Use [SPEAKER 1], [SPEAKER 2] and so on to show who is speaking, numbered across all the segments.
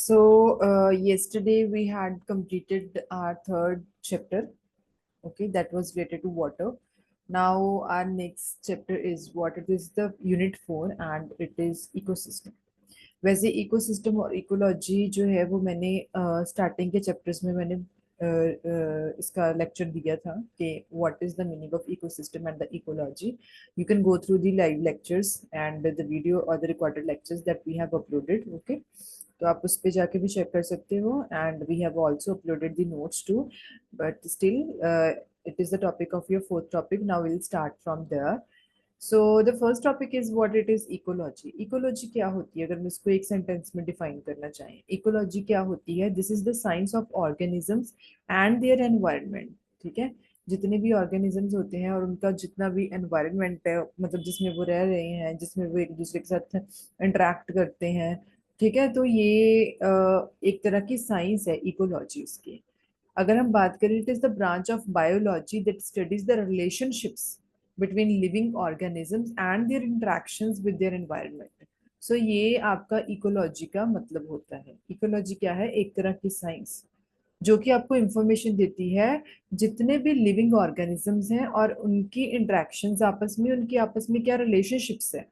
[SPEAKER 1] Yesterday we had completed our third chapter. Okay, that was related to water. Now our next chapter is what it is the unit 4 and it is ecosystem. वैसे ecosystem और ecology जो है वो मैंने starting के chapters में मैंने इसका लेक्चर दिया था कि what is the meaning of ecosystem and the ecology. You can go through the live lectures and the video और the recorded lectures that we have uploaded. Okay, तो आप उस पर जाके भी चेक कर सकते हो and we have also uploaded the notes too. But still it is the topic of your fourth topic. Now we'll start from there. So the first topic is what it is ecology. Ecology क्या होती है अगर मैं इसको एक sentence में define करना चाहें. इकोलॉजी क्या होती है? This is the science of organisms and their environment. ठीक है, जितने भी ऑर्गेनिजम्स होते हैं और उनका जितना भी एनवायरनमेंट है, मतलब जिसमें वो रह रहे हैं, जिसमें वो एक दूसरे के साथ इंटरेक्ट करते हैं. ठीक है, तो ये एक तरह की साइंस है इकोलॉजी उसकी. अगर हम बात करें, it is the branch of biology that studies the relationships between living organisms and their interactions with their environment. So ये आपका इकोलॉजी का मतलब होता है. इकोलॉजी क्या है? एक तरह की साइंस जो कि आपको इंफॉर्मेशन देती है जितने भी लिविंग ऑर्गेनिजम्स हैं और उनकी इंटरेक्शंस आपस में, उनकी आपस में क्या रिलेशनशिप्स है,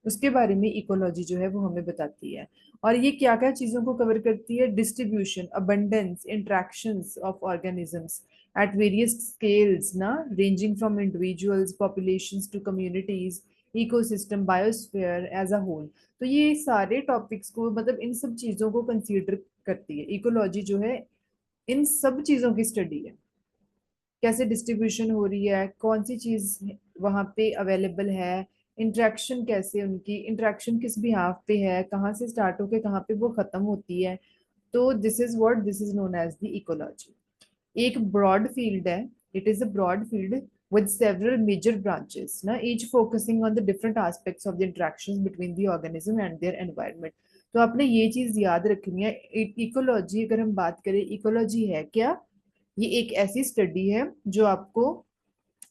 [SPEAKER 1] उसके बारे में इकोलॉजी जो है वो हमें बताती है. और ये क्या क्या चीजों को कवर करती है? Distribution, abundance, interactions of organisms at various scales na, ranging from individuals, populations to communities, ecosystem, biosphere as a whole. तो ये सारे टॉपिक्स को, मतलब इन सब चीजों को कंसीडर करती है इकोलॉजी जो है. इन सब चीजों की स्टडी है. कैसे डिस्ट्रीब्यूशन हो रही है, कौन सी चीज वहां पे अवेलेबल है, इंटरेक्शन कैसे, उनकी इंटरेक्शन किस बिहाफ पे है, कहाँ से स्टार्ट होके कहाँ पे वो खत्म होती है. तो this is known as the ecology. एक ब्रॉड फील्ड है. It is a broad field with several major branches ना, each focusing on the different aspects of the interactions between the organism and their environment. तो आपने ये चीज याद रखनी है. इकोलॉजी अगर हम बात करें, इकोलॉजी है क्या? ये एक ऐसी स्टडी है जो आपको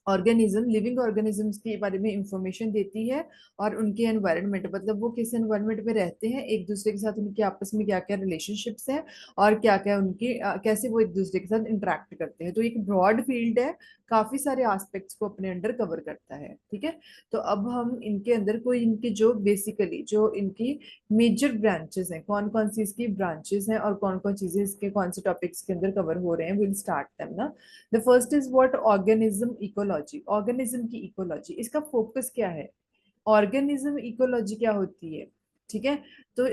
[SPEAKER 1] ऑर्गेनिज्म, लिविंग ऑर्गेनिजम्स के बारे में इंफॉर्मेशन देती है और उनके एनवायरनमेंट, मतलब वो किस एनवायरनमेंट में रहते हैं, एक दूसरे के साथ उनके आपस में क्या क्या रिलेशनशिप्स हैं और क्या क्या उनके कैसे वो एक दूसरे के साथ इंटरेक्ट करते हैं. तो एक ब्रॉड फील्ड है, काफी सारे एस्पेक्ट्स को अपने अंडर कवर करता है. ठीक है, तो अब हम इनके अंदर कोई इनके जो बेसिकली जो इनकी मेजर ब्रांचेस हैं, कौन कौन सी इसकी ब्रांचेस हैं और कौन कौन चीजें इसके कौन से टॉपिक्स के अंदर कवर हो रहे हैं, विल स्टार्ट देम ना. The first is what? Organism ecology. Organism की इकोलॉजी, इसका फोकस क्या है? ऑर्गेनिज्म इकोलॉजी क्या होती है? ठीक है, तो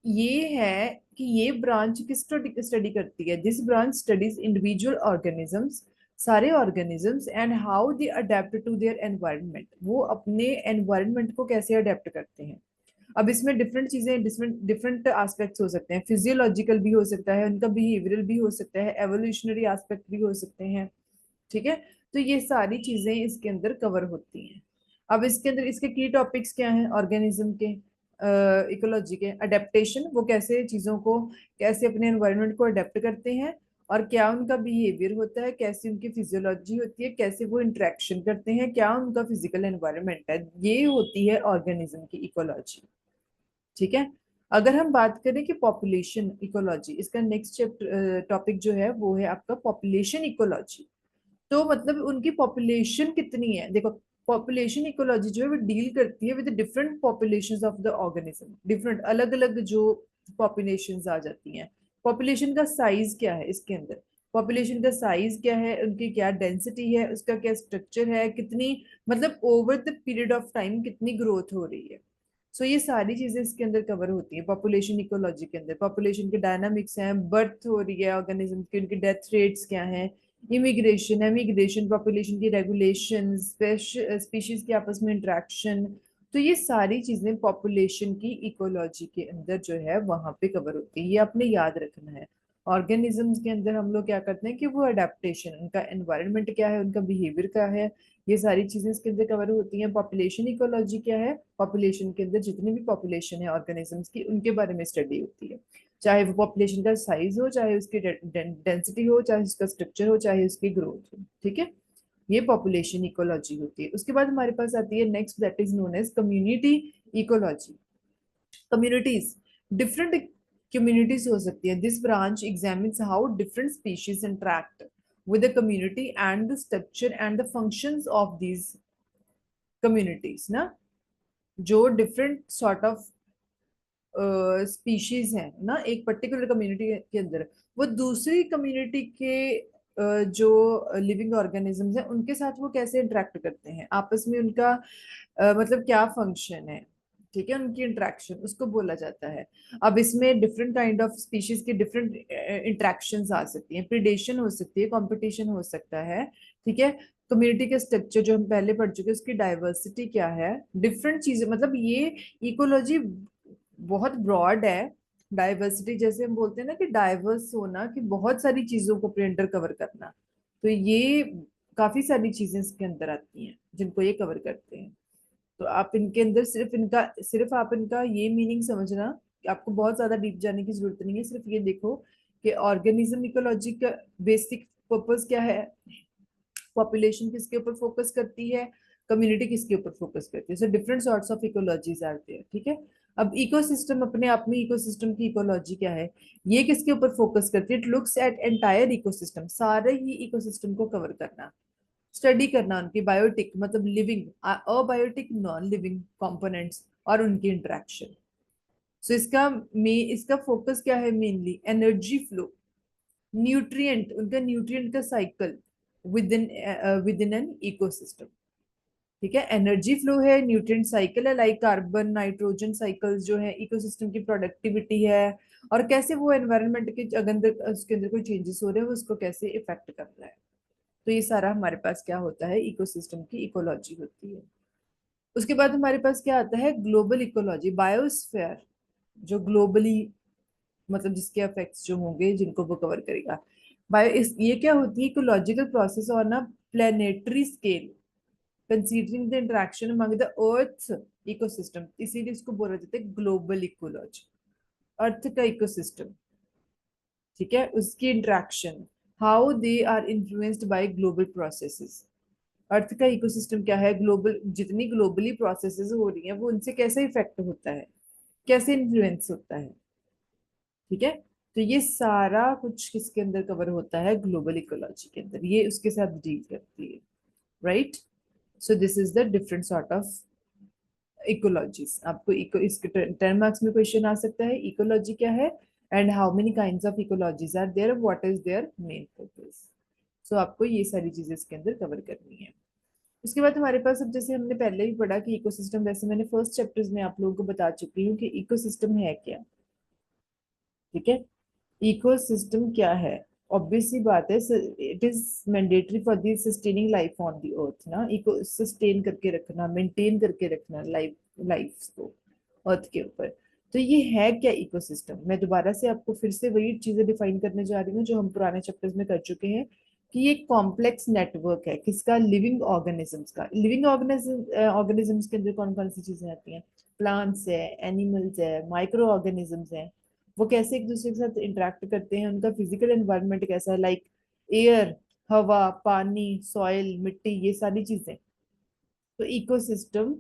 [SPEAKER 1] ये है कि ये ब्रांच किस स्टडी करती है? This branch studies individual organisms, सारे organisms, and how they adapt to their environment. वो अपने एनवायरनमेंट को कैसे अडेप्ट करते हैं. अब इसमें डिफरेंट चीजें, डिफरेंट डिफरेंट एस्पेक्ट्स हो सकते हैं. फिजियोलॉजिकल भी हो सकता है, उनका बिहेवियरल भी हो सकता है, एवोल्यूशनरी एस्पेक्ट भी हो सकते हैं. ठीक है, तो ये सारी चीजें इसके अंदर कवर होती हैं. अब इसके अंदर इसके की टॉपिक्स क्या हैं ऑर्गेनिज्म के, इकोलॉजी के? अडेप्टेशन, वो कैसे चीजों को, कैसे अपने एनवायरनमेंट को अडेप्ट करते हैं और क्या उनका बिहेवियर होता है, कैसी उनकी फिजियोलॉजी होती है, कैसे वो इंटरेक्शन करते हैं, क्या उनका फिजिकल एनवायरनमेंट है. ये होती है ऑर्गेनिज्म की इकोलॉजी. ठीक है, अगर हम बात करें कि पॉपुलेशन इकोलॉजी, इसका नेक्स्ट चैप्टर टॉपिक जो है वो है आपका पॉपुलेशन इकोलॉजी. तो मतलब उनकी पॉपुलेशन कितनी है. देखो, पॉपुलेशन इकोलॉजी जो है वो डील करती है with different populations of the organism. Different अलग अलग जो पॉपुलेशंस आ जाती हैं. पॉपुलेशन का साइज क्या है इसके अंदर? पॉपुलेशन का साइज क्या है, उनकी क्या डेंसिटी है, उसका क्या स्ट्रक्चर है, कितनी, मतलब over the period of time कितनी ग्रोथ हो रही है. सो ये सारी चीजें इसके अंदर कवर होती है पॉपुलेशन इकोलॉजी के अंदर. पॉपुलेशन के डायनामिक्स हैं, बर्थ हो रही है ऑर्गेनिज्म की, उनकी डेथ रेट्स क्या हैं, इमिग्रेशन, एमिग्रेशन, पॉपुलेशन की रेगुलेशन, स्पीशीज के आपस में इंटरेक्शन. तो ये सारी चीजें पॉपुलेशन की इकोलॉजी के अंदर जो है वहां पे कवर होती है. ये आपने याद रखना है. ऑर्गेनिजम्स के अंदर हम लोग क्या करते हैं कि वो अडेप्टेशन, उनका एनवायरनमेंट क्या है, उनका बिहेवियर क्या है, ये सारी चीजें इसके अंदर कवर होती हैं. पॉपुलेशन इकोलॉजी क्या है? पॉपुलेशन के अंदर जितनी भी पॉपुलेशन है ऑर्गेनिजम्स की, उनके बारे में स्टडी होती है. चाहे वो पॉपुलेशन का साइज हो, चाहे उसकी डेंसिटी हो, चाहे उसका स्ट्रक्चर हो, चाहे उसकी ग्रोथ हो. ठीक है, ये पॉपुलेशन इकोलॉजी होती है. उसके बाद हमारे पास आती है next, that is known as community ecology. Communities, different communities हो सकती है। This branch examines how different species interact with the community and the structure and the functions of these communities ना, जो डिफरेंट सॉर्ट ऑफ स्पीशीज है ना एक particular community के अंदर, वो दूसरी कम्युनिटी के जो लिविंग ऑर्गेनिजम्स हैं उनके साथ वो कैसे इंटरेक्ट करते हैं, आपस में उनका मतलब क्या फंक्शन है, ठीक है, उनकी इंटरेक्शन उसको बोला जाता है। अब इसमें डिफरेंट काइंड ऑफ स्पीशीज की डिफरेंट इंटरेक्शंस आ सकती हैं, प्रिडेशन हो सकती है, कंपटीशन हो सकता है, ठीक है। कम्युनिटी के स्ट्रक्चर जो हम पहले पढ़ चुके हैं, उसकी डाइवर्सिटी क्या है, डिफरेंट चीजें, मतलब ये इकोलॉजी बहुत ब्रॉड है। डाइवर्सिटी जैसे हम बोलते हैं ना कि डाइवर्स होना, कि बहुत सारी चीजों को अपने अंडर कवर करना, तो ये काफी सारी चीजें इसके अंदर आती हैं जिनको ये कवर करते हैं। तो आप इनके अंदर सिर्फ आप इनका ये मीनिंग समझना कि आपको बहुत ज्यादा डीप जाने की जरूरत नहीं है, सिर्फ ये देखो कि ऑर्गेनिज्म इकोलॉजी का बेसिक पर्पस क्या है, पॉपुलेशन किसके ऊपर फोकस करती है, कम्युनिटी किसके ऊपर फोकस करती है, so different sorts of ecologies are there, ठीक है। अब इकोसिस्टम अपने आप में, इकोसिस्टम की इकोलॉजी क्या है, ये किसके ऊपर फोकस करती है, it looks at entire ecosystem, सारे ही इकोसिस्टम को कवर करना, स्टडी करना उनकी बायोटिक मतलब living, abiotic non living components और उनकी इंटरेक्शन। सो इसका फोकस क्या है, मेनली एनर्जी फ्लो, न्यूट्रिएंट, उनका न्यूट्रिएंट का cycle with in an ecosystem, ठीक है। एनर्जी फ्लो है, न्यूट्रिएंट साइकिल है, लाइक कार्बन नाइट्रोजन साइकिल्स जो है, इकोसिस्टम की प्रोडक्टिविटी है, और कैसे वो एनवायरनमेंट के अंदर उसके अंदर कोई चेंजेस हो रहे हैं वो उसको कैसे इफेक्ट कर रहा है। तो ये सारा हमारे पास क्या होता है, इकोसिस्टम की इकोलॉजी होती है। उसके बाद हमारे पास क्या आता है, ग्लोबल इकोलॉजी, बायोस्फेयर, जो ग्लोबली मतलब जिसके इफेक्ट्स जो होंगे जिनको वो कवर करेगा। ये क्या होती है, ecological process on a planetary scale considering the interaction among the earth ecosystem, इसीलिए इसको बोला जाता है ग्लोबल इकोलॉजी, अर्थ का इकोसिस्टम, ठीक है, उसकी interaction, how they are influenced by global processes. Earth का इकोसिस्टम क्या है, ग्लोबल जितनी ग्लोबली प्रोसेसेस हो रही हैं वो उनसे कैसे इफेक्ट होता है, कैसे इन्फ्लुएंस होता है, ठीक है। तो ये सारा कुछ किसके अंदर कवर होता है, ग्लोबल इकोलॉजी के अंदर, ये उसके साथ डील करती है, right. So this is the different sort of ecologies. आपको इको इसके 10 मार्क्स में क्वेश्चन आ सकता है, इकोलॉजी क्या है and how many kinds of ecologies are there, what is their main purpose. So आपको ये सारी चीजें इसके अंदर कवर करनी है। उसके बाद हमारे पास, अब जैसे हमने पहले ही पढ़ा कि इकोसिस्टम, वैसे मैंने फर्स्ट चैप्टर्स में आप लोगों को बता चुकी हूँ कि इकोसिस्टम है क्या, ठीक है। इकोसिस्टम क्या है, ऑब्वियसली बात है, it is mandatory for the sustaining life on the earth ना, इको सस्टेन करके रखना, मेंटेन करके रखना लाइफ लाइफ को अर्थ के ऊपर। तो ये है क्या इकोसिस्टम, मैं दोबारा से आपको फिर से वही चीजें डिफाइन करने जा रही हूँ जो हम पुराने चैप्टर्स में कर चुके हैं, कि ये कॉम्प्लेक्स नेटवर्क है किसका, लिविंग ऑर्गेनिजम्स का। लिविंग ऑर्गेनिजम्स के अंदर कौन कौन सी चीजें आती हैं, प्लांट्स है, एनिमल्स है, माइक्रो ऑर्गेनिजम्स हैं, वो कैसे एक दूसरे के साथ इंटरेक्ट करते हैं, उनका फिजिकल एनवायरनमेंट कैसा है, लाइक एयर, हवा, पानी, सॉइल, मिट्टी, ये सारी चीजें। तो इकोसिस्टम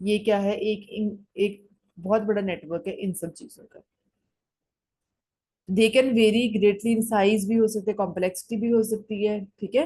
[SPEAKER 1] ये क्या है, एक बहुत बड़ा नेटवर्क है इन सब चीजों का। They can very greatly in size भी हो सकते हैं, कॉम्प्लेक्सिटी भी हो सकती है, ठीक है।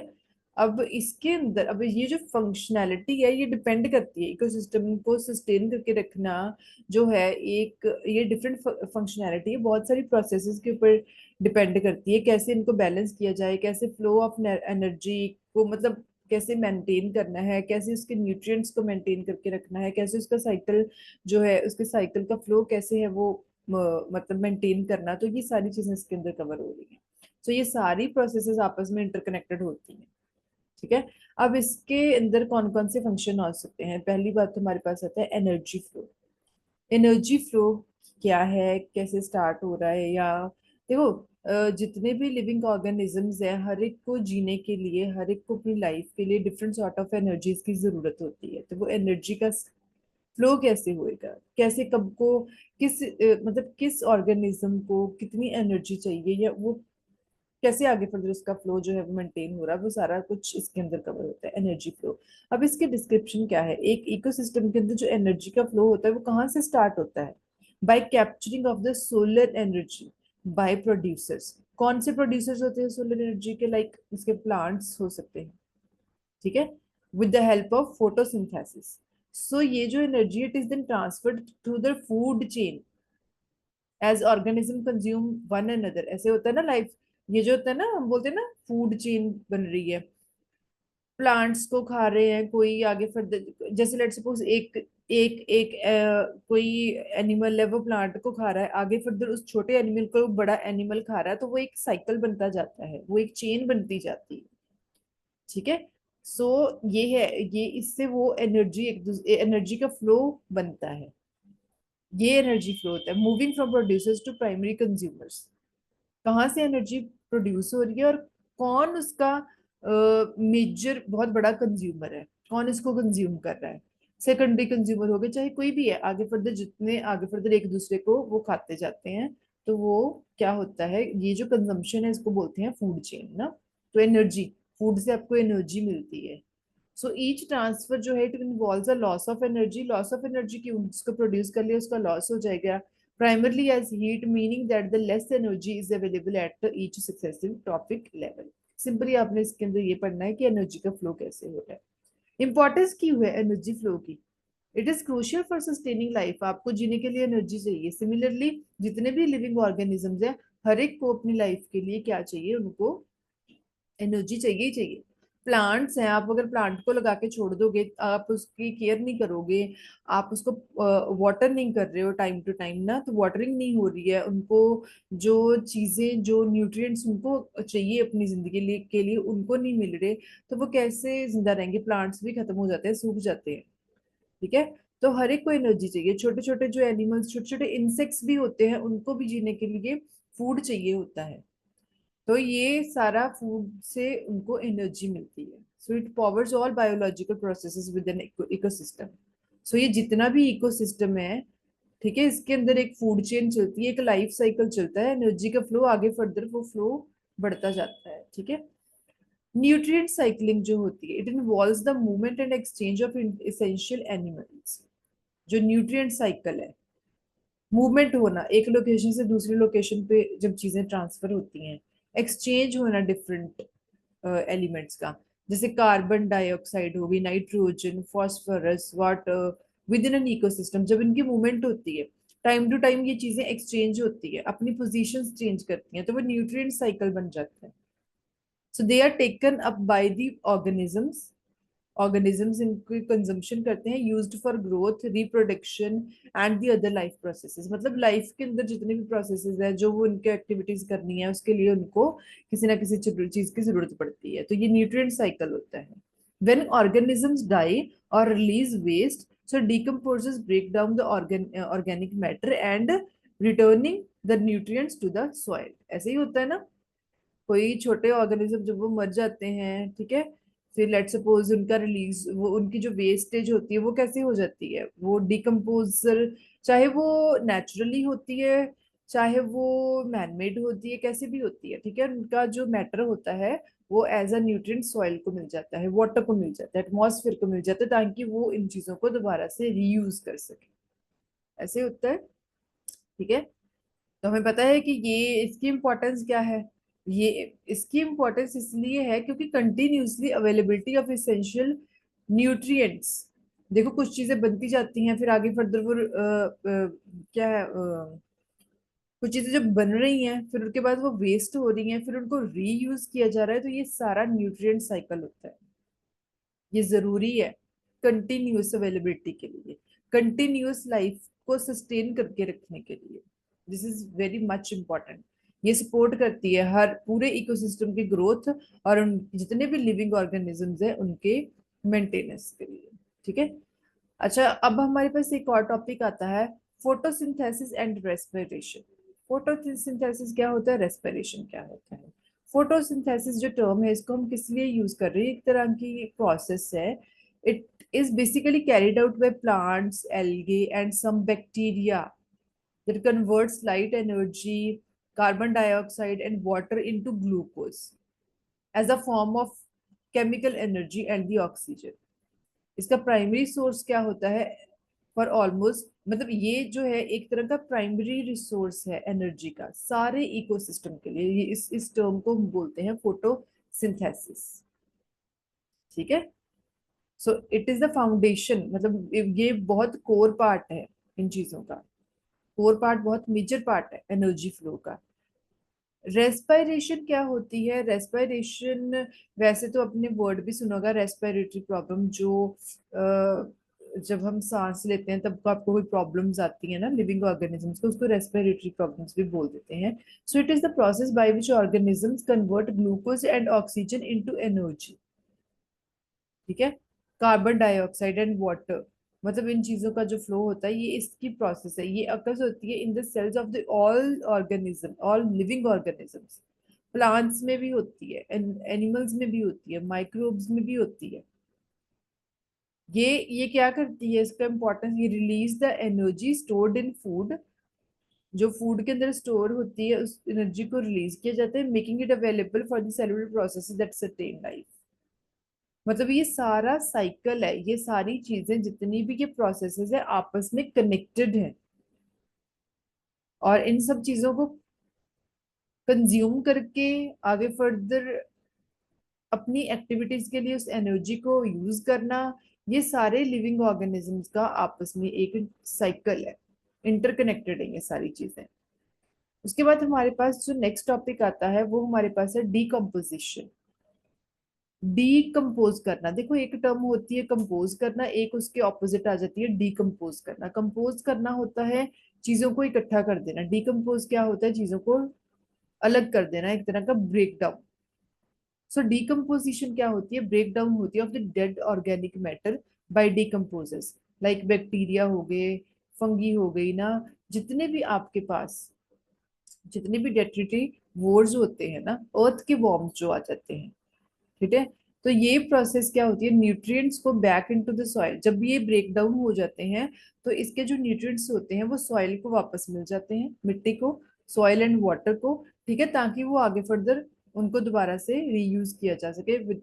[SPEAKER 1] अब इसके अंदर, अब ये जो फंक्शनैलिटी है ये डिपेंड करती है, इकोसिस्टम को सस्टेन करके रखना जो है, एक ये डिफरेंट फंक्शनैलिटी है, बहुत सारी प्रोसेसेस के ऊपर डिपेंड करती है, कैसे इनको बैलेंस किया जाए, कैसे फ्लो ऑफ एनर्जी को मतलब कैसे मेंटेन करना है, कैसे उसके न्यूट्रिएंट्स को मेंटेन करके रखना है, कैसे उसका साइकिल जो है, उसके साइकिल का फ्लो कैसे है वो मतलब मेंटेन करना, तो ये सारी चीजें इसके अंदर कवर हो रही हैं। तो ये सारी प्रोसेसेस आपस में इंटरकनेक्टेड होती हैं, ठीक है। अब इसके अंदर कौन कौन से फंक्शन हो सकते हैं, पहली बात तो हमारे पास आता है एनर्जी फ्लो। एनर्जी फ्लो क्या है, कैसे स्टार्ट हो रहा है, या देखो जितने भी लिविंग ऑर्गेनिजम्स हैं, हर एक को जीने के लिए, हर एक को अपनी लाइफ के लिए डिफरेंट सॉर्ट ऑफ एनर्जीज की जरूरत होती है, तो वो एनर्जी का फ्लो कैसे होएगा, कैसे कब को मतलब किस ऑर्गेनिज्म को कितनी एनर्जी चाहिए, या वो कैसे आगे फर्दर उसका फ्लो जो है वो मेंटेन हो रहा है, वो सारा कुछ इसके अंदर कवर होता है, एनर्जी फ्लो। अब इसके डिस्क्रिप्शन क्या है, एक इकोसिस्टम के अंदर जो एनर्जी का फ्लो होता है वो कहाँ से स्टार्ट होता है, by capturing of the solar energy by producers. कौन से प्रोड्यूसर्स होते हैं सोलर एनर्जी के? लाइक इसके प्लांट्स हो सकते हैं, ठीक है, with the help of photosynthesis. So ये जो energy it is then transferred through the food chain as organism consume one another. ऐसे होता है ना लाइफ, ये जो होता है ना, हम बोलते हैं ना फूड चेन बन रही है, प्लांट्स को खा रहे हैं कोई आगे फर्दर, जैसे लेट सपोज एक एक एक कोई एनिमल है वो प्लांट को खा रहा है, आगे फर्दर उस छोटे एनिमल को बड़ा एनिमल खा रहा है, तो वो एक साइकिल बनता जाता है, वो एक चेन बनती जाती है, ठीक है। सो ये है, ये इससे वो एनर्जी एक एनर्जी का फ्लो बनता है, ये एनर्जी फ्लो होता है moving from producers to primary consumers. कहाँ से एनर्जी प्रोड्यूस हो रही है और कौन उसका मेजर बहुत बड़ा कंज्यूमर है, कौन इसको कंज्यूम कर रहा है? सेकेंडरी कंज्यूमर हो गए, चाहे कोई भी है, आगे फर्दर जितने आगे फर्दर एक दूसरे को वो खाते जाते हैं, तो वो क्या होता है, ये जो कंजम्पशन है इसको बोलते हैं फूड चेन ना। तो एनर्जी, फूड से आपको एनर्जी मिलती है। सो ईच ट्रांसफर जो है it involves a loss of energy. Loss of energy क्यों? जिसको प्रोड्यूस कर लिया उसका लॉस हो जाएगा, primarily as heat, meaning that the less energy is available at the each successive topic level। Simply आपने इसके अंदर ये पढ़ना है कि एनर्जी का फ्लो कैसे हो रहा है। इंपॉर्टेंस क्यों है एनर्जी फ्लो की? It is crucial for sustaining life. आपको जीने के लिए एनर्जी चाहिए। सिमिलरली जितने भी लिविंग ऑर्गेनिजम्स हैं, हर एक को अपनी लाइफ के लिए क्या चाहिए? उनको एनर्जी चाहिए ही चाहिए। प्लांट्स हैं, आप अगर प्लांट को लगा के छोड़ दोगे, आप उसकी केयर नहीं करोगे, आप उसको वाटर नहीं कर रहे हो टाइम टू टाइम ना, तो वाटरिंग नहीं हो रही है उनको, जो चीजें जो न्यूट्रिएंट्स उनको चाहिए अपनी जिंदगी के लिए उनको नहीं मिल रहे, तो वो कैसे जिंदा रहेंगे? प्लांट्स भी खत्म हो जाते हैं, सूख जाते हैं, ठीक है। तो हर एक को एनर्जी चाहिए। छोटे छोटे जो एनिमल्स, छोटे छोटे इंसेक्ट्स भी होते हैं, उनको भी जीने के लिए फूड चाहिए होता है। तो ये सारा फूड से उनको एनर्जी मिलती है। So it powers all biological processes with an ecosystem. So ये जितना भी इकोसिस्टम है, ठीक है, इसके अंदर एक फूड चेन चलती है, एक लाइफ साइकिल चलता है, एनर्जी का फ्लो आगे फर्दर वो फ्लो बढ़ता जाता है, ठीक है। न्यूट्रिएंट साइक्लिंग जो होती है it involves the movement and exchange of essential animals. जो न्यूट्रिएंट साइकिल है, मूवमेंट होना एक लोकेशन से दूसरी लोकेशन पे जब चीजें ट्रांसफर होती हैं, एक्सचेंज होना डिफरेंट एलिमेंट्स का, जैसे कार्बन डाइऑक्साइड होगी, nitrogen, phosphorus, water with in an ecosystem, जब इनकी मूवमेंट होती है टाइम टू टाइम, ये चीजें एक्सचेंज होती है, अपनी पोजीशंस चेंज करती हैं, तो वो न्यूट्रिएंट साइकिल बन जाता है। So they are taken up by the organisms. Organisms इनको कंजम्पशन करते हैं, used for growth, reproduction and the other life processes. मतलब लाइफ के अंदर जितने भी प्रोसेसेस है जो वो उनके एक्टिविटीज करनी है, उसके लिए उनको किसी ना किसी चीज की जरूरत पड़ती है, तो ये न्यूट्रिएंट साइकिल होता है। व्हेन ऑर्गेनिजम्स डाई और release waste, so decomposes break down the organic matter and returning the nutrients to the soil। ऐसे ही होता है ना, कोई छोटे ऑर्गेनिज्म जब वो मर जाते हैं, ठीक है, फिर लेट सपोज उनका रिलीज, वो उनकी जो वेस्टेज होती है वो कैसे हो जाती है? वो डिकम्पोजर, चाहे वो नेचुरली होती है, चाहे वो मैनमेड होती है, कैसे भी होती है, ठीक है, उनका जो मैटर होता है वो एज अ न्यूट्रिएंट सॉइल को मिल जाता है, वाटर को मिल जाता है, एटमॉस्फेयर को मिल जाता है, ताकि वो इन चीजों को दोबारा से रीयूज कर सके। ऐसे होता है, ठीक है। तो हमें पता है कि ये इसकी इम्पोर्टेंस क्या है। ये इसकी इम्पोर्टेंस इसलिए है क्योंकि continuously availability of essential nutrients, देखो कुछ चीजें बनती जाती हैं, फिर आगे फर्दर वो क्या है, कुछ चीजें जब बन रही हैं फिर उसके बाद वो वेस्ट हो रही हैं, फिर उनको रीयूज किया जा रहा है, तो ये सारा न्यूट्रिएंट साइकिल होता है। ये जरूरी है कंटिन्यूस अवेलेबिलिटी के लिए, कंटिन्यूस लाइफ को सस्टेन करके रखने के लिए। This is very much important. ये सपोर्ट करती है हर पूरे इकोसिस्टम की ग्रोथ और उन जितने भी लिविंग ऑर्गेनिजम्स हैं उनके मेंटेनेंस के लिए, ठीक है। अच्छा, अब हमारे पास एक और टॉपिक आता है, फोटोसिंथेसिस एंड रेस्पिरेशन। फोटोसिंथेसिस क्या होता है, रेस्पिरेशन क्या होता है? फोटोसिंथेसिस जो टर्म है इसको हम किस लिए यूज कर रहे हैं? एक तरह की प्रोसेस है। It is basically carried out by plants, algae and some bacteria that converts light energy, carbon dioxide and water into glucose as a form of chemical energy and the oxygen। इसका primary source क्या होता है? For almost मतलब ये जो है एक तरह का प्राइमरी रिसोर्स है एनर्जी का सारे इकोसिस्टम के लिए। ये इस टर्म को हम बोलते हैं फोटोसिंथेसिस। ठीक है। So it is the foundation, मतलब ये बहुत कोर पार्ट है इन चीजों का। कोर पार्ट, बहुत मेजर पार्ट है एनर्जी फ्लो का। रेस्पिरेशन क्या होती है? रेस्पिरेशन, वैसे तो अपने वर्ड भी सुना होगा, रेस्पिरेटरी प्रॉब्लम, जो जब हम सांस लेते हैं तब आपको कोई प्रॉब्लम्स आती है ना लिविंग ऑर्गेनिजम्स को, उसको रेस्पिरेटरी प्रॉब्लम्स भी बोल देते हैं। So it is the process by which organisms convert glucose and oxygen into energy. ठीक है। कार्बन डाइऑक्साइड एंड वाटर, मतलब इन चीजों का जो फ्लो होता है ये इसकी प्रोसेस है। ये अकर्स होती है in the cells of the all organism, all living organisms. Plants में भी होती है, एनिमल्स में भी होती है, माइक्रोब्स में भी होती है। ये क्या करती है, इसका इंपॉर्टेंस, ये release the energy stored in food. जो फूड के अंदर स्टोर होती है उस एनर्जी को रिलीज किया जाता है, making it available for the cellular processes that sustain life. मतलब ये सारा साइकिल है, ये सारी चीजें जितनी भी ये प्रोसेसेस है आपस में कनेक्टेड है। और इन सब चीजों को कंज्यूम करके आगे फर्दर अपनी एक्टिविटीज के लिए उस एनर्जी को यूज करना, ये सारे लिविंग ऑर्गेनिजम्स का आपस में एक साइकिल है। इंटरकनेक्टेड है ये सारी चीजें। उसके बाद हमारे पास जो नेक्स्ट टॉपिक आता है वो हमारे पास है डीकम्पोजिशन। डीकम्पोज करना, देखो एक टर्म होती है कंपोज करना, एक उसके ऑपोजिट आ जाती है डीकम्पोज करना। कंपोज करना होता है चीजों को इकट्ठा कर देना, डीकम्पोज क्या होता है, चीजों को अलग कर देना, एक तरह का ब्रेक डाउन। सो डीकम्पोजिशन क्या होती है? ब्रेक डाउन होती है of the dead organic matter bye decomposers, like bacteria हो गए, फंगी हो गई ना, जितने भी आपके पास जितने भी डेट्रिटी वोर्स होते हैं ना, अर्थ के वॉर्म्स जो आ जाते हैं। ठीक है। तो ये प्रोसेस क्या होती है, न्यूट्रिएंट्स को बैक इनटू द सॉइल, जब ये ब्रेक डाउन हो जाते हैं तो इसके जो न्यूट्रिएंट्स होते हैं वो सॉइल को वापस मिल जाते हैं, मिट्टी को, सॉइल एंड वाटर को। ठीक है, ताकि वो आगे फर्दर उनको दोबारा से रीयूज किया जा सके with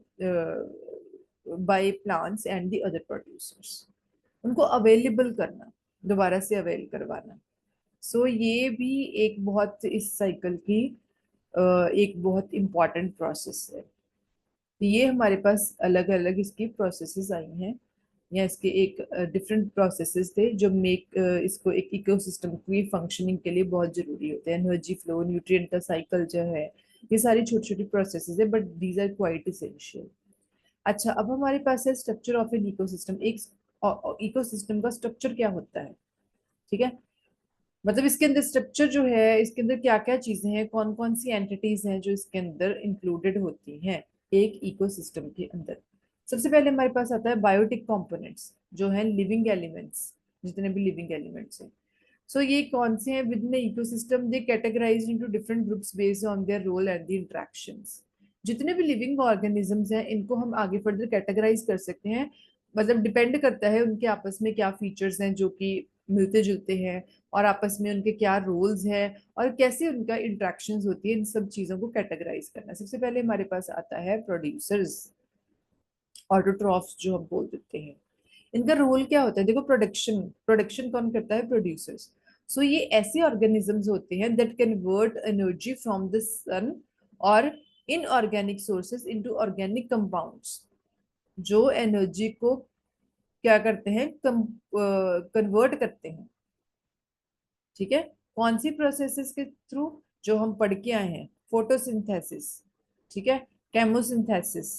[SPEAKER 1] by plants and the other producers. उनको अवेलेबल करना, दोबारा से अवेल करवाना। सो ये भी एक बहुत इस साइकिल की एक बहुत इंपॉर्टेंट प्रोसेस है। तो ये हमारे पास अलग अलग इसकी प्रोसेसेस आई हैं, या इसके एक डिफरेंट प्रोसेसेस थे जो मेक इसको एक इकोसिस्टम की फंक्शनिंग के लिए बहुत जरूरी होते हैं। एनर्जी फ्लो, न्यूट्रिएंट का साइकिल जो है, ये सारी छोटी छोटी प्रोसेसेस है, but these are quite essential. अच्छा, अब हमारे पास है स्ट्रक्चर ऑफ एन इकोसिस्टम। एक इकोसिस्टम का स्ट्रक्चर क्या होता है? ठीक है। मतलब इसके अंदर स्ट्रक्चर जो है, इसके अंदर क्या क्या चीजें हैं, कौन कौन सी एंटिटीज हैं जो इसके अंदर इंक्लूडेड होती हैं एक इकोसिस्टम के अंदर। सबसे पहले हमारे पास आता है बायोटिक कंपोनेंट्स, जो है लिविंग एलिमेंट्स, जितने भी लिविंग एलिमेंट्स हैं। सो ये कौन से हैं within ecosystem? They categorised into different groups based on their role and the interactions. जितने भी लिविंग ऑर्गेनिजम्स हैं इनको हम आगे फर्दर कैटेगराइज कर सकते हैं, मतलब डिपेंड करता है उनके आपस में क्या फीचर्स हैं जो कि मिलते जुलते हैं, और आपस में उनके क्या रोल्स हैं और कैसे उनका इंट्रैक्शंस होती है, इन सब चीजों को कैटेगराइज करना। सबसे पहले हमारे पास आता है प्रोड्यूसर्स, ऑटोट्रॉफ्स जो हम बोल देते हैं। इनका रोल क्या होता है? देखो, प्रोडक्शन, प्रोडक्शन कौन करता है? प्रोड्यूसर्स। सो ये ऐसे ऑर्गेनिजम्स होते हैं that convert energy from the sun और inorganic sources into organic compounds, जो एनर्जी को क्या करते हैं, कन्वर्ट करते हैं। ठीक है। कौन सी प्रोसेसेस के थ्रू? जो हम पढ़ के आए हैं, फोटोसिंथेसिस, ठीक है, chemosynthesis.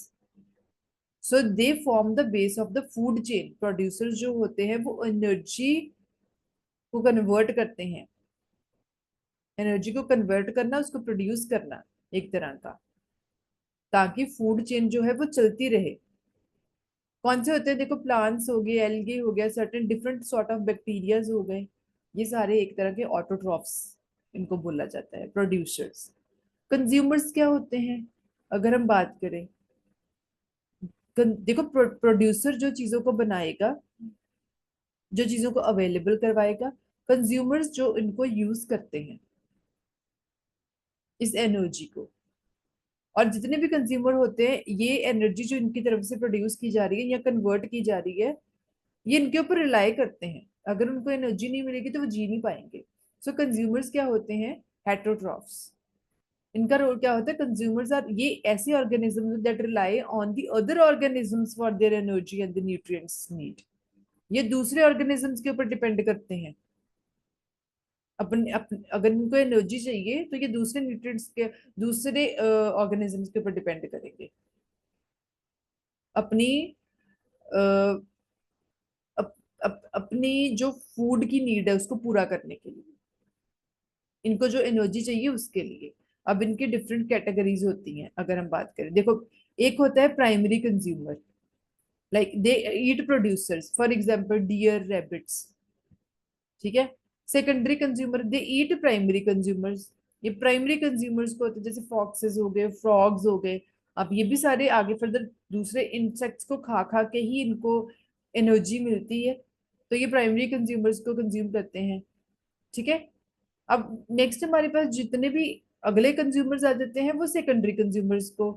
[SPEAKER 1] So they form the base of the food chain. Producers जो होते हैं वो एनर्जी को कन्वर्ट करते हैं, एनर्जी को कन्वर्ट करना, उसको प्रोड्यूस करना एक तरह का, ताकि फूड चेन जो है वो चलती रहे। कौन से होते हैं? देखो, प्लांट्स हो गए, एल्गे हो गया, certain different sort of bacterias हो गए, ये सारे एक तरह के ऑटोट्रॉफ्स इनको बोला जाता है, प्रोड्यूसर्स। कंज्यूमर्स क्या होते हैं अगर हम बात करें? देखो, प्रोड्यूसर जो चीजों को बनाएगा, जो चीजों को अवेलेबल करवाएगा। कंज्यूमर्स जो इनको यूज करते हैं, इस एनर्जी को। और जितने भी कंज्यूमर होते हैं, ये एनर्जी जो इनकी तरफ से प्रोड्यूस की जा रही है या कन्वर्ट की जा रही है, ये इनके ऊपर रिलाई करते हैं। अगर उनको एनर्जी नहीं मिलेगी तो वो जी नहीं पाएंगे। सो कंज्यूमर्स क्या होते हैं? हेटरोट्रॉफ्स। इनका रोल क्या होता है? कंज्यूमर्स आर ये ऐसे organisms that rely on the other organisms for their energy and the nutrients need. ये दूसरे ऑर्गेनिजम्स के ऊपर डिपेंड करते हैं। अगर इनको एनर्जी चाहिए तो ये दूसरे न्यूट्रिएंट्स के, दूसरे ऑर्गेनिजम्स के ऊपर डिपेंड करेंगे अपनी अ, अपनी जो फूड की नीड है उसको पूरा करने के लिए, इनको जो एनर्जी चाहिए उसके लिए। अब इनकी डिफरेंट कैटेगरीज होती हैं अगर हम बात करें, देखो एक होता है primary consumer, like they eat producers, for example deer, rabbits, ठीक है। Secondary consumer, they eat primary consumers. ये प्राइमरी कंज्यूमर्स को होते हैं जैसे फॉक्सेस हो गए, फ्रॉग्स हो गए। अब ये भी सारे आगे फर्दर दूसरे इंसेक्ट्स को खा खा के ही इनको एनर्जी मिलती है, तो ये प्राइमरी कंज्यूमर्स को कंज्यूम करते हैं, ठीक है। अब नेक्स्ट हमारे पास जितने भी अगले कंज्यूमर्स आ जाते हैं वो सेकेंडरी कंज्यूमर्स को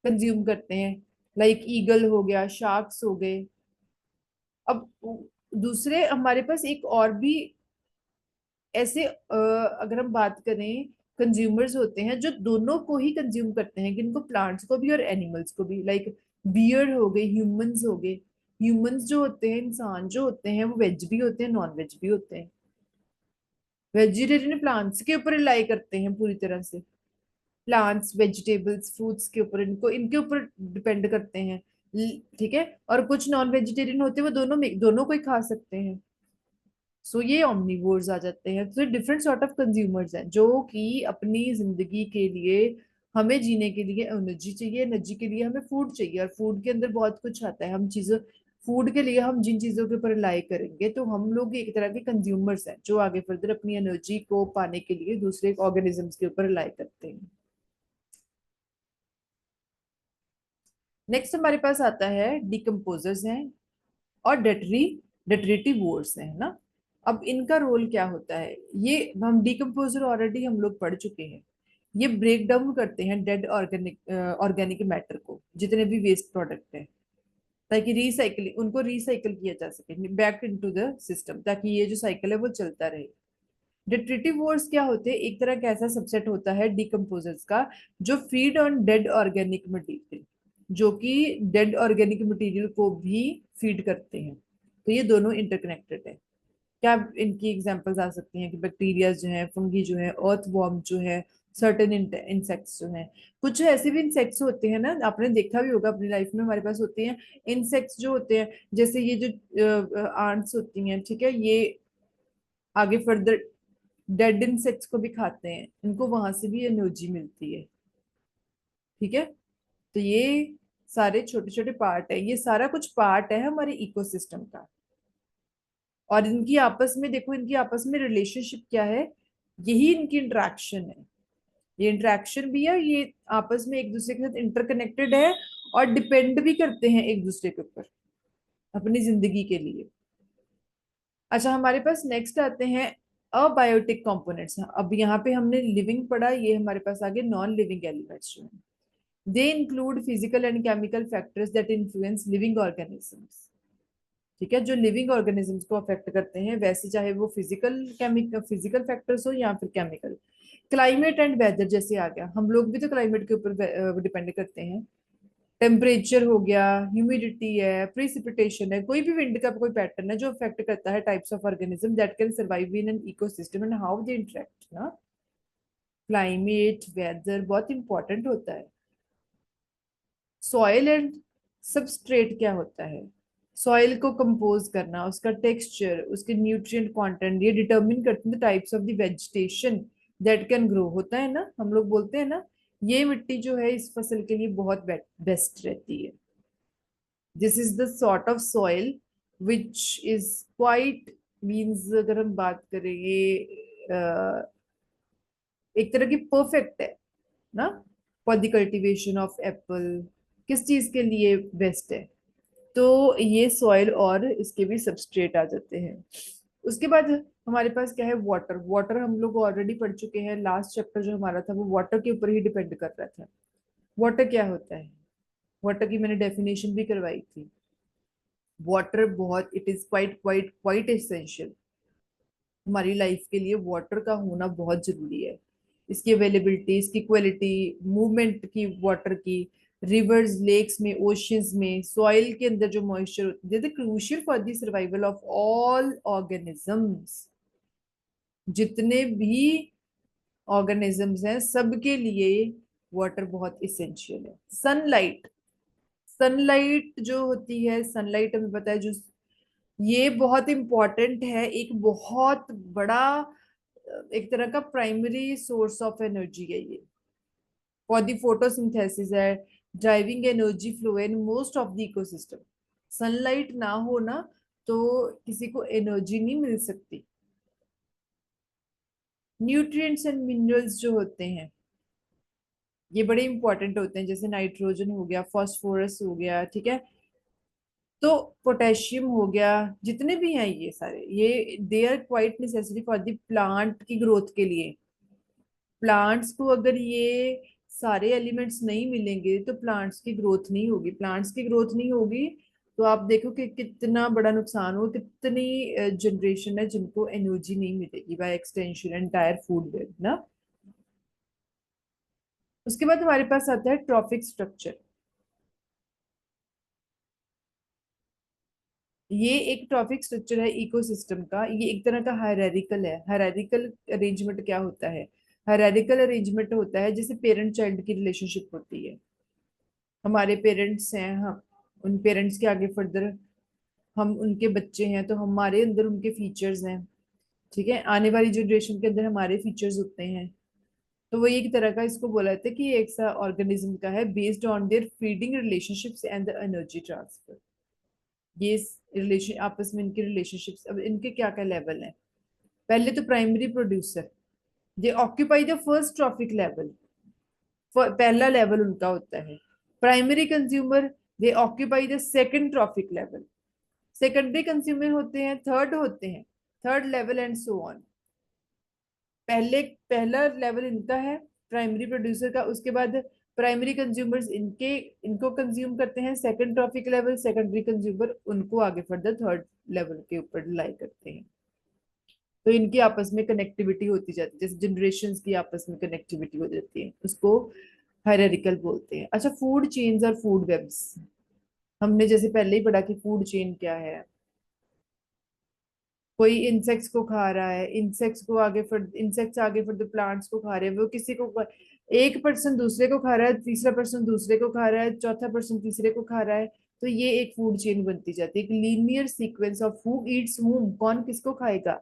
[SPEAKER 1] कंज्यूम करते हैं, लाइक ईगल हो गया, शार्क्स हो गए। अब दूसरे हमारे पास एक और भी ऐसे अगर हम बात करें, कंज्यूमर्स होते हैं जो दोनों को ही कंज्यूम करते हैं, जिनको प्लांट्स को भी और एनिमल्स को भी, लाइक बियर हो गए, ह्यूमंस हो गए। ह्यूमंस जो होते हैं, इंसान जो होते हैं, वो वेज भी होते हैं, नॉन वेज भी होते हैं। वेजिटेरियन प्लांट्स के ऊपर रिलाई करते हैं पूरी तरह से, प्लांट्स, वेजिटेबल्स, फ्रूट्स के ऊपर, इनको इनके ऊपर डिपेंड करते हैं, ठीक है। और कुछ नॉन वेजिटेरियन होते हैं वो दोनों दोनों को ही खा सकते हैं। सो ये ऑमनिवोर्स आ जाते हैं। तो डिफरेंट सॉर्ट ऑफ कंज्यूमर्स हैं जो कि अपनी जिंदगी के लिए, हमें जीने के लिए एनर्जी चाहिए, एनर्जी के लिए हमें फूड चाहिए, और फूड के अंदर बहुत कुछ आता है। हम चीजों, फूड के लिए हम जिन चीजों के ऊपर रिलाई करेंगे, तो हम लोग एक तरह के कंज्यूमर्स हैं जो आगे फर्दर अपनी एनर्जी को पाने के लिए दूसरे ऑर्गेनिजम्स के ऊपर रिलाई करते हैं। नेक्स्ट हमारे पास आता है डिकम्पोजर्स हैं और डेटरेटिव वोर्स हैं, है ना। अब इनका रोल क्या होता है? ये हम डिकम्पोजर ऑलरेडी हम लोग पढ़ चुके हैं। ये ब्रेक डाउन करते हैं डेड ऑर्गेनिक मैटर को, जितने भी वेस्ट प्रोडक्ट हैं, ताकि रिसाइकल, उनको रिसाइकल किया जा सके बैक इनटू द सिस्टम, ताकि ये जो साइकिल है वो चलता रहे। डिट्रिटिव वोर्स क्या होते हैं? एक तरह का ऐसा सबसेट होता है डिकम्पोजर्स का जो feed on dead organic material, जो कि डेड ऑर्गेनिक मटेरियल को भी फीड करते हैं। तो ये दोनों इंटरकनेक्टेड है। क्या इनकी एग्जांपल्स आ सकती हैं कि बैक्टीरिया जो है, फंगी जो है, अर्थवॉर्म जो है, सर्टेन इंसेक्ट्स जो हैं। कुछ ऐसे भी इंसेक्ट्स होते हैं ना, आपने देखा भी होगा अपनी लाइफ में, हमारे पास होते हैं इंसेक्ट्स जो होते हैं, जैसे ये जो आंट्स होती हैं, ठीक है, ये आगे फर्दर डेड इंसेक्ट्स को भी खाते हैं, इनको वहां से भी एनर्जी मिलती है, ठीक है। तो ये सारे छोटे छोटे पार्ट है, ये सारा कुछ पार्ट है हमारे इकोसिस्टम का। और इनकी आपस में देखो, इनकी आपस में रिलेशनशिप क्या है? यही इनकी इंटरेक्शन है। ये इंटरेक्शन भी है, ये आपस में एक दूसरे के साथ इंटरकनेक्टेड है और डिपेंड भी करते हैं एक दूसरे के ऊपर अपनी जिंदगी के लिए। अच्छा, हमारे पास नेक्स्ट आते हैं अबायोटिक कंपोनेंट्स। अब यहाँ पे हमने लिविंग पढ़ा, ये हमारे पास आगे नॉन लिविंग एलिमेंट्स जो हैं। They include physical and chemical factors that influence living organisms, ठीक है, जो लिविंग ऑर्गेनिजम्स को अफेक्ट करते हैं, वैसे चाहे वो फिजिकल फैक्टर्स हो या फिर केमिकल। क्लाइमेट एंड वेदर जैसे आ गया, हम लोग भी तो क्लाइमेट के ऊपर डिपेंड करते हैं। टेम्परेचर हो गया, ह्यूमिडिटी है, प्रिसिपिटेशन है, कोई भी विंड का कोई पैटर्न है जो अफेक्ट करता है types of organism that can survive in an ecosystem and how they interact ना। क्लाइमेट, वेदर बहुत इंपॉर्टेंट होता है। सॉइल एंड सबस्ट्रेट क्या होता है? सॉइल को कंपोज करना, उसका टेक्सचर, उसके न्यूट्रिएंट कंटेंट, ये डिटरमिन करते हैं types of the vegetation that can grow, होता है ना, हम लोग बोलते हैं ना, ये मिट्टी जो है इस फसल के लिए बहुत बेस्ट रहती है। This is the sort of soil which is quite, means अगर हम बात करेंगे एक तरह की परफेक्ट है ना, for the cultivation of Apple, किस चीज के लिए बेस्ट है? तो ये सॉइल और इसके भी सबस्ट्रेट आ जाते हैं। उसके बाद हमारे पास क्या है? वाटर। वाटर हम लोग ऑलरेडी पढ़ चुके हैं, लास्ट चैप्टर जो हमारा था वो वाटर के ऊपर ही डिपेंड कर रहा था। वाटर क्या होता है? वाटर की मैंने डेफिनेशन भी करवाई थी। वाटर बहुत, it is quite quite quite essential. हमारी लाइफ के लिए वाटर का होना बहुत जरूरी है। इसकी अवेलेबिलिटी, इसकी क्वालिटी, मूवमेंट की वाटर की, रिवर्स, लेक्स में, ओशियंस में, सॉइल के अंदर जो मॉइस्चर होती है, crucial for the survival of all organisms. जितने भी ऑर्गेनिजम्स हैं सबके लिए वाटर बहुत इसेंशियल है। सनलाइट, सनलाइट जो होती है, सनलाइट हमें पता है जो, ये बहुत इंपॉर्टेंट है। एक बहुत बड़ा, एक तरह का प्राइमरी सोर्स ऑफ एनर्जी है ये, फॉर द फोटोसिंथेसिस है, driving energy flow in most of the ecosystem. Sunlight ना हो ना तो किसी को एनर्जी नहीं मिल सकती। न्यूट्रिएंट्स एंड मिनरल्स जो होते हैं ये बड़े इंपॉर्टेंट होते हैं, जैसे नाइट्रोजन हो गया, फास्फोरस हो गया, ठीक है, तो पोटेशियम हो गया, जितने भी हैं ये सारे, ये they are quite necessary for the plant की ग्रोथ के लिए। प्लांट्स को अगर ये सारे एलिमेंट्स नहीं मिलेंगे तो प्लांट्स की ग्रोथ नहीं होगी। प्लांट्स की ग्रोथ नहीं होगी तो आप देखो कि कितना बड़ा नुकसान हो, कितनी जनरेशन है जिनको एनर्जी नहीं मिलेगी, by extension entire food web ना। उसके बाद हमारे पास आता है ट्रॉफिक स्ट्रक्चर। ये एक ट्रॉफिक स्ट्रक्चर है इकोसिस्टम का। ये एक तरह का हायरार्किकल है। हायरार्किकल अरेंजमेंट क्या होता है? हायरार्किकल अरेंजमेंट होता है जैसे पेरेंट चाइल्ड की रिलेशनशिप होती है। हमारे पेरेंट्स हैं, हम उन पेरेंट्स के आगे फर्दर हम उनके बच्चे हैं, तो हमारे अंदर उनके फीचर्स हैं, ठीक है, आने वाली जनरेशन के अंदर हमारे फीचर्स होते हैं। तो वो एक तरह का, इसको बोला जाता है कि ये एक सा ऑर्गेनिज्म का है, based on there feeding relationships and the energy transfer. ये रिलेशन आपस में इनके रिलेशनशिप्स, अब इनके क्या क्या लेवल हैं? पहले तो primary producer, they occupy the first trophic level. पहला लेवल उनका होता है। Primary consumer, they occupy the second trophic level. Secondary consumer होते हैं, थर्ड होते हैं, third level and so on. पहले पहला लेवल इनका है, प्राइमरी प्रोड्यूसर का। उसके बाद प्राइमरी कंज्यूमर्स इनके इनको कंज्यूम करते हैं, second trophic level, secondary consumer उनको आगे फर्दर थर्ड लेवल के ऊपर लाई करते हैं। तो इनकी आपस में कनेक्टिविटी होती जाती है, जैसे जनरेशन की आपस में कनेक्टिविटी हो जाती है, उसको हायरार्किकल बोलते हैं। अच्छा, फूड चेन्स और फूड वेब्स, हमने जैसे पहले ही पढ़ा कि फूड चेन क्या है। कोई इंसेक्ट्स को खा रहा है, इंसेक्ट्स को आगे फिर इंसेक्ट्स आगे फिर प्लांट्स को खा रहे हैं, वो किसी को, एक पर्सन दूसरे को खा रहा है, तीसरा पर्सन दूसरे को खा रहा है, चौथा पर्सन तीसरे को खा रहा है। तो ये एक फूड चेन बनती जाती है, एक linear sequence of who Yeats whom, कौन किसको खाएगा,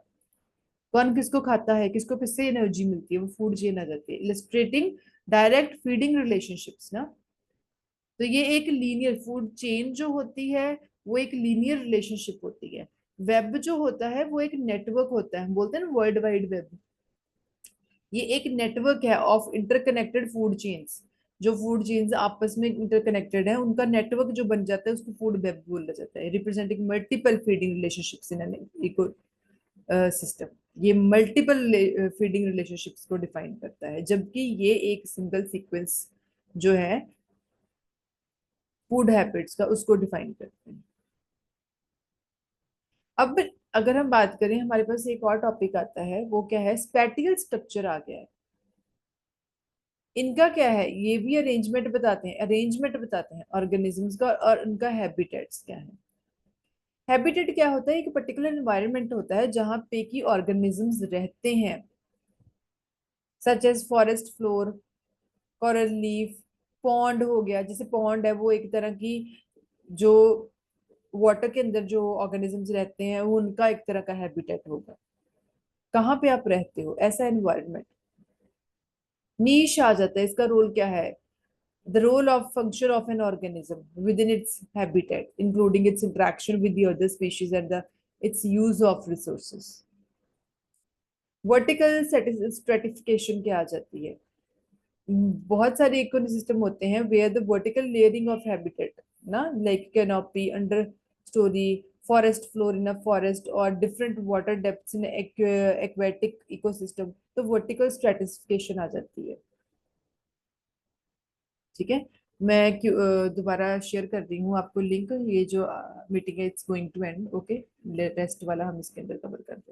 [SPEAKER 1] कौन किसको खाता है, किसको किससे एनर्जी मिलती है, वो फूड चेन आ जाती है, इलस्ट्रेटिंग डायरेक्ट फीडिंग रिलेशनशिप्स ना। तो ये एक लीनियर फूड चेन जो होती है वो एक लीनियर रिलेशनशिप होती है। वेब जो होता है वो एक नेटवर्क होता है, हम बोलते हैं ना वर्ल्ड वाइड वेब। ये एक नेटवर्क है ऑफ इंटरकनेक्टेड फूड चेन्स। जो फूड चेन्स आपस में इंटरकनेक्टेड है उनका नेटवर्क जो बन जाता है उसको फूड वेब बोला जाता है, representing multiple feeding relationships in an ecosystem. ये मल्टीपल फीडिंग रिलेशनशिप्स को डिफाइन करता है, जबकि ये एक सिंगल सीक्वेंस जो है फूड हैबिट्स का उसको डिफाइन करते हैं। अब अगर हम बात करें, हमारे पास एक और टॉपिक आता है, वो क्या है? स्पैटियल स्ट्रक्चर आ गया है। इनका क्या है? ये भी अरेंजमेंट बताते हैं, अरेंजमेंट बताते हैं ऑर्गेनिजम्स का, और उनका हैबिटेट्स क्या है। हैबिटेट क्या होता है? एक पर्टिकुलर एनवायरनमेंट होता है जहां पे की ऑर्गेनिजम्स रहते हैं, such as forest floor, coral reef, pond हो गया। जैसे पॉन्ड है वो एक तरह की, जो वाटर के अंदर जो ऑर्गेनिजम्स रहते हैं वो उनका एक तरह का हैबिटेट होगा। कहाँ पे आप रहते हो, ऐसा एनवायरनमेंट। नीश आ जाता है, इसका रोल क्या है? The role of function of an organism within its habitat including its interaction with the other species and the its use of resources. Vertical stratification क्या आ जाती है? बहुत सारे इकोसिस्टम होते हैं where the vertical layering of habitat ना, like canopy, understory, forest floor in a forest, और different water depths in aquatic ecosystem, तो वर्टिकल स्ट्रेटिफिकेशन आ जाती है, ठीक है। दोबारा शेयर कर रही हूँ आपको लिंक, ये जो मीटिंग है it's going to end, okay. Rest वाला हम इसके अंदर कवर करते हैं।